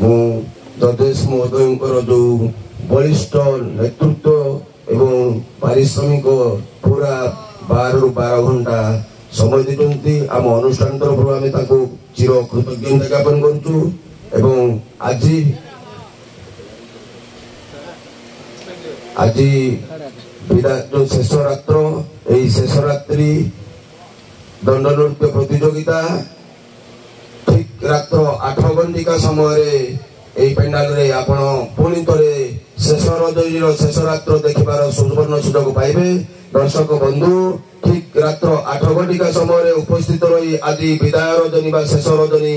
मु जजेश महोदय जो बलिष्ठ नेतृत्व एवं पारिश्रमिक पूरा 12 ରୁ 12 घंटा समय देते आम अनुष्ठान तरफ आम चिर कृतज्ञता ज्ञापन करुचु एवं आज जो शेष रात्र यही शेष रात्रि दंड नृत्य प्रतियोगिता ठीक रात्र 8 घंटिका समय पेंडाल रे आपण पुणी थे शेष रजनीर शेष रात्र देखिबार सुवर्ण सुजोग पाइबे। दर्शक बंधु ठीक रात्र 8 घंटिका समय उपस्थित रही आज विदाय रजनी बा शेष रजनी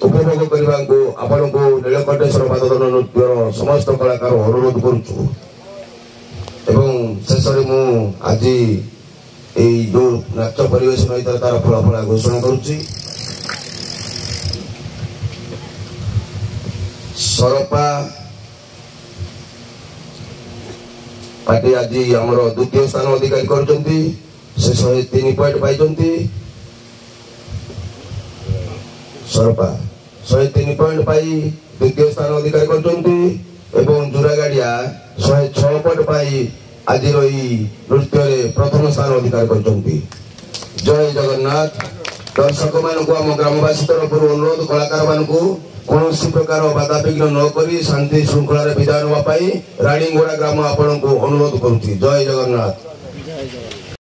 उपभोग करने को आपण को नीलकंठेश्वर पाददंड नृत्यर समस्त कलाकार अनुरोध करुचु एवं शेष मु आज जो नाच परिवेशन होता है तार फलाफल घोषणा करुच्ची। सरपा पार्टी आज आमर द्वितीय स्थान अधिकारी कर 103 पॉइंट पाई। सरपा 103 पॉइंट पाई द्वितीय स्थान अधिकारी कर जुरागाड़िया 106 पॉइंट पाई आज नृत्य प्रथम स्थान अधिकार कर। जय जगन्नाथ। दर्शक मानक आम ग्रामवासी तरफ अनुरोध कलाकार मानक कौन प्रकार बाधा विघ्न नक शांति श्रृंखला विदाय नापी राणीगोड़ा ग्राम आपण को अनुरोध करुच्ची। जय जगन्नाथ।